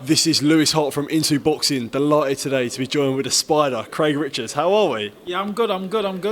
This is Lewis Hart from Into Boxing. Delighted today to be joined with the Spider, Craig Richards. How are we? Yeah, I'm good.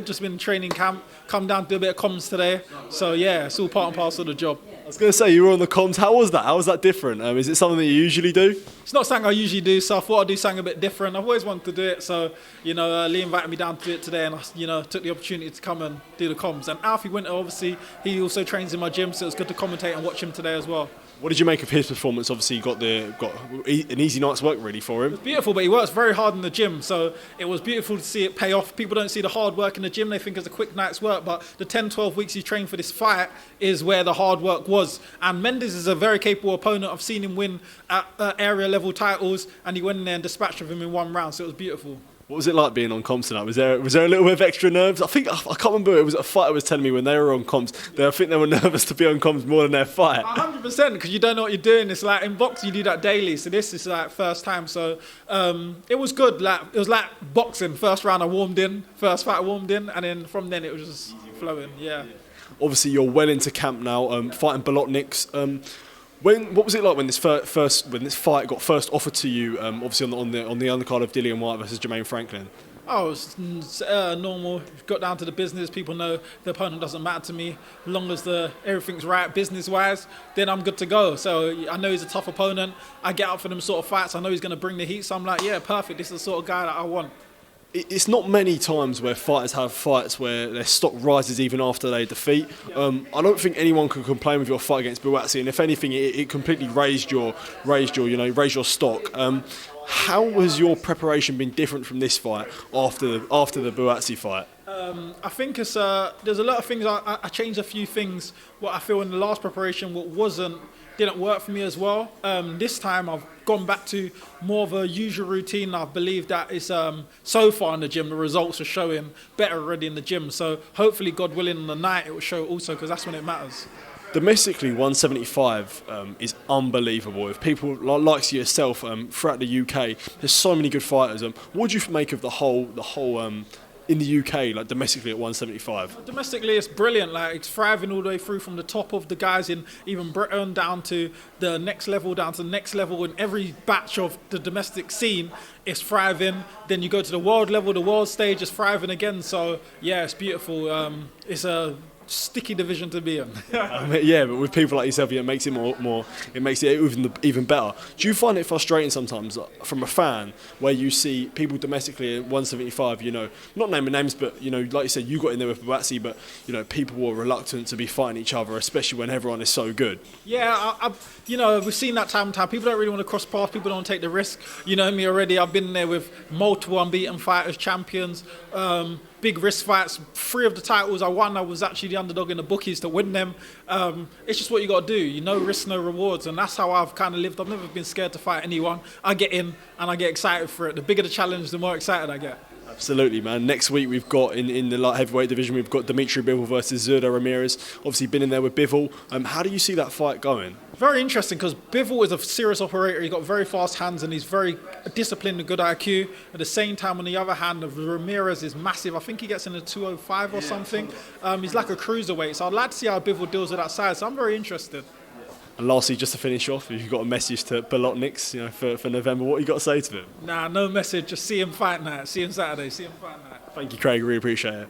Just been in training camp. Come down to do a bit of comms today. So yeah, it's all part and parcel of the job. I was going to say, you were on the comms. How was that? How was that different? Is it something that you usually do? It's not something I usually do, so I thought I'd do something a bit different. I've always wanted to do it, so Lee invited me down to do it today, and I took the opportunity to come and do the comms. And Alfie Winter, obviously, he also trains in my gym, so it was good to commentate and watch him today as well. What did you make of his performance? Obviously, you got an easy night's work really for him. It was beautiful, but he works very hard in the gym, so it was beautiful to see it pay off. People don't see the hard work in the gym, they think it's a quick night's work, but the 10, 12 weeks he trained for this fight is where the hard work was. And Mendes is a very capable opponent. I've seen him win at area level titles, and he went in there and dispatched of him in one round, so it was beautiful. What was it like being on comms tonight? Was there a little bit of extra nerves? I can't remember. It was a fighter was telling me when they were on comms. I think they were nervous to be on comms more than their fight. 100%, because you don't know what you're doing. It's like in boxing you do that daily. So this is like first time. So it was good. It was like boxing. First round I warmed in. First fight I warmed in, and then from then it was just flowing. Yeah. Obviously you're well into camp now. Fighting Bolotniks. What was it like when this fight got first offered to you? Obviously on the undercard of Dillian White versus Jermaine Franklin. Oh, it's normal. Got down to the business. People know the opponent doesn't matter to me. As long as everything's right business-wise, then I'm good to go. So I know he's a tough opponent. I get up for them sort of fights. I know he's going to bring the heat. So I'm like, yeah, perfect. This is the sort of guy that I want. It's not many times where fighters have fights where their stock rises even after they defeat. I don't think anyone can complain with your fight against Buatsi, and if anything, it completely raised your stock. How has your preparation been different from this fight after the Buatsi fight? I think there's a lot of things. I changed a few things. What I feel in the last preparation, didn't work for me as well. This time I've gone back to more of a usual routine. I believe that it's so far in the gym the results are showing better already in the gym. So hopefully, God willing, on the night it will show also, because that's when it matters. Domestically, 175 is unbelievable. If people like yourself throughout the UK, there's so many good fighters. What do you make of the whole in the UK, like domestically at 175? Domestically, it's brilliant. Like, it's thriving all the way through from the top of the guys in even Britain down to the next level, and every batch of the domestic scene is thriving. Then you go to the world level, the world stage is thriving again. So yeah, it's beautiful. It's a sticky division to be in. Yeah, but with people like yourself, it makes it it makes it even better. Do you find it frustrating sometimes from a fan where you see people domestically at 175, not naming names, but like you said, you got in there with Buatsi, but people were reluctant to be fighting each other, especially when everyone is so good? Yeah, we've seen that time and time. People don't really want to cross paths. People don't want to take the risk. You know me already. I've been there with multiple unbeaten fighters, champions. Big risk fights. 3 of the titles I won, I was actually the underdog in the bookies to win them. It's just what you got to do. No risk, no rewards, and that's how I've kind of lived. I've never been scared to fight anyone. I get in and I get excited for it. The bigger the challenge, the more excited I get. Absolutely, man. Next week we've got in the light heavyweight division, we've got Dimitri Bivol versus Zurdo Ramirez. Obviously been in there with Bivol. How do you see that fight going? Very interesting, because Bivol is a serious operator. He's got very fast hands and he's very disciplined and good IQ. At the same time, on the other hand, Ramirez is massive. I think he gets in a 205 or something. He's like a cruiserweight. So I'd like to see how Bivol deals with that size. So I'm very interested. And lastly, just to finish off, if you've got a message to Bolotniks, for November, what you got to say to them? Nah, no message. Just see him fight night. See him Saturday. See him fight night. Thank you, Craig. Really appreciate it.